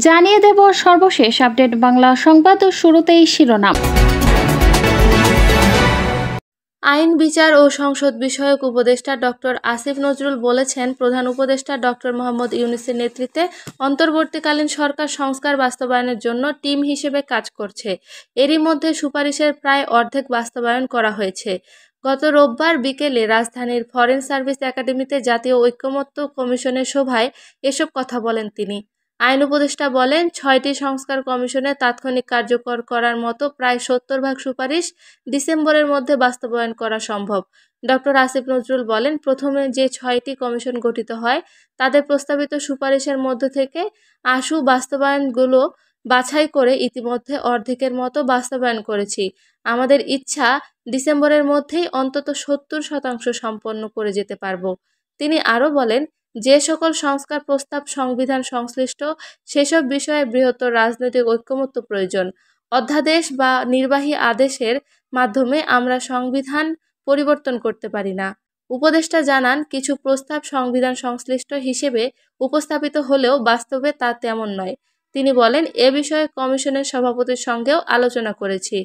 জানিয়ে দেব সর্বশেষ আপডেট বাংলা সংবাদ। শুরুতেই শিরোনাম। আইন, বিচার ও সংসদ বিষয়ক উপদেষ্টা ডক্টর আসিফ নজরুল বলেছেন, প্রধান উপদেষ্টা ডক্টর মোহাম্মদ ইউনূসের নেতৃত্বে অন্তর্বর্তীকালীন সরকার সংস্কার বাস্তবায়নের জন্য টিম হিসেবে কাজ করছে। এরই মধ্যে সুপারিশের প্রায় অর্ধেক বাস্তবায়ন করা হয়েছে। গত রোববার বিকেলে রাজধানীর ফরেন সার্ভিস একাডেমিতে জাতীয় ঐকমত্য কমিশনের সভায় এসব কথা বলেন তিনি। আইন উপদেষ্টা বলেন, ৬টি সংস্কার কমিশনে তাৎক্ষণিক কার্যকর করার মতো প্রায় ৭০ ভাগ সুপারিশ ডিসেম্বরের মধ্যে বাস্তবায়ন করা সম্ভব। ডক্টর আসিফ নজরুল বলেন, প্রথমে যে ৬টি কমিশন গঠিত হয় তাদের প্রস্তাবিত সুপারিশের মধ্য থেকে আশু বাস্তবায়নগুলো বাছাই করে ইতিমধ্যে অর্ধেকের মতো বাস্তবায়ন করেছি। আমাদের ইচ্ছা ডিসেম্বরের মধ্যেই অন্তত ৭০% সম্পন্ন করে যেতে পারব। তিনি আরও বলেন, যে সকল সংস্কার প্রস্তাব সংবিধান সংশ্লিষ্ট সেসব বিষয়ে বৃহত্তর রাজনৈতিক ঐকমত্য প্রয়োজন। অধ্যাদেশ বা নির্বাহী আদেশের মাধ্যমে আমরা সংবিধান পরিবর্তন করতে পারি না। উপদেষ্টা জানান, কিছু প্রস্তাব সংবিধান সংশ্লিষ্ট হিসেবে উপস্থাপিত হলেও বাস্তবে তা তেমন নয়। তিনি বলেন, এ বিষয়ে কমিশনের সভাপতির সঙ্গেও আলোচনা করেছি।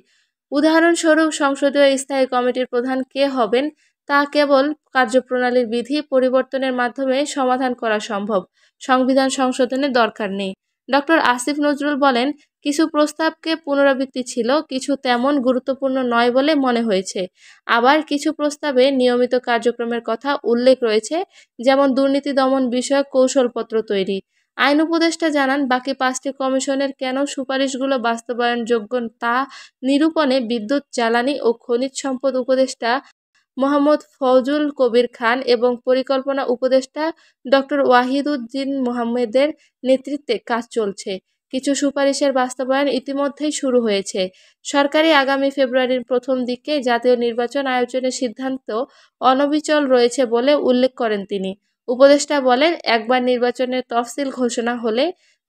উদাহরণস্বরূপ, সংসদীয় স্থায়ী কমিটির প্রধান কে হবেন তা কেবল কার্যপ্রণালীর বিধি পরিবর্তনের মাধ্যমে সমাধান করা সম্ভব। সংবিধান সংশোধনের দরকার নেই। ডক্টর আসিফ নজরুল বলেন, কিছু প্রস্তাবকে পুনরাবৃত্তি ছিল, কিছু তেমন গুরুত্বপূর্ণ নয় বলে মনে হয়েছে। আবার কিছু প্রস্তাবে নিয়মিত কার্যক্রমের কথা উল্লেখ রয়েছে, যেমন দুর্নীতি দমন বিষয়ক কৌশলপত্র তৈরি। আইন উপদেষ্টা জানান, বাকি 5টি কমিশনের কেন সুপারিশগুলো বাস্তবায়নযোগ্য তা নিরূপণে বিদ্যুৎ, জ্বালানি ও খনিজ সম্পদ উপদেষ্টা মোহাম্মদ ফজলুল কবির খান এবং পরিকল্পনা উপদেষ্টা ডক্টর ওয়াহিদুদ্দিন মোহাম্মদের নেতৃত্বে কাজ চলছে। কিছু সুপারিশের বাস্তবায়ন ইতিমধ্যেই শুরু হয়েছে। সরকারি আগামী ফেব্রুয়ারির প্রথম দিকে জাতীয় নির্বাচন আয়োজনের সিদ্ধান্ত অনবিচল রয়েছে বলে উল্লেখ করেন তিনি। উপদেষ্টা বলেন, একবার নির্বাচনের তফসিল ঘোষণা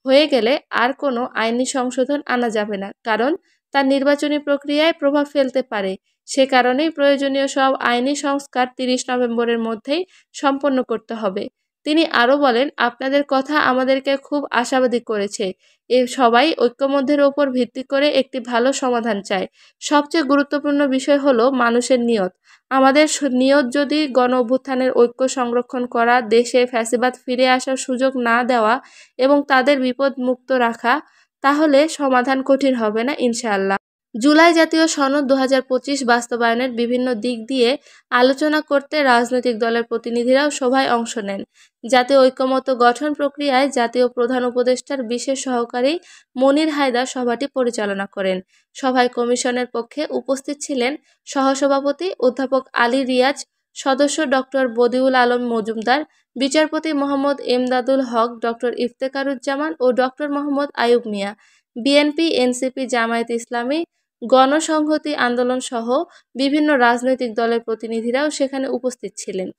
হয়ে গেলে আর কোনো আইনি সংশোধন আনা যাবে না, কারণ তা নির্বাচনী প্রক্রিয়ায় প্রভাব ফেলতে পারে। সে কারণেই প্রয়োজনীয় সব আইনি সংস্কার 30 নভেম্বরের মধ্যেই সম্পন্ন করতে হবে। তিনি আরও বলেন, আপনাদের কথা আমাদেরকে খুব আশাবাদী করেছে। সবাই ঐক্যমত্যের ওপর ভিত্তি করে একটি ভালো সমাধান চায়। সবচেয়ে গুরুত্বপূর্ণ বিষয় হলো মানুষের নিয়ত। আমাদের নিয়ত যদি গণ অভ্যুত্থানের ঐক্য সংরক্ষণ করা, দেশে ফ্যাসিবাদ ফিরে আসার সুযোগ না দেওয়া এবং তাদের বিপদ মুক্ত রাখা, তাহলে সমাধান কঠিন হবে না ইনশাআল্লাহ। জুলাই জাতীয় সনদ 2025 বাস্তবায়নের বিভিন্ন দিক দিয়ে আলোচনা করতে রাজনৈতিক দলের প্রতিনিধিরাও সভায় অংশ নেন। জাতীয় ঐকমত্য গঠন প্রক্রিয়ায় জাতীয় প্রধান উপদেষ্টার বিশেষ সহকারী মনির হায়দার সভাটি পরিচালনা করেন। সভায় কমিশনের পক্ষে উপস্থিত ছিলেন সহসভাপতি অধ্যাপক আলী রিয়াজ, সদস্য ডক্টর বদিউল আলম মজুমদার, বিচারপতি মোহাম্মদ এমদাদুল হক, ডক্টর ইফতেখারুজ্জামান ও ডক্টর মোহাম্মদ আইয়ুব মিয়া। বিএনপি, এনসিপি, জামায়াতে ইসলামী, গণসংহতি আন্দোলন সহ বিভিন্ন রাজনৈতিক দলের প্রতিনিধিরাও সেখানে উপস্থিত ছিলেন।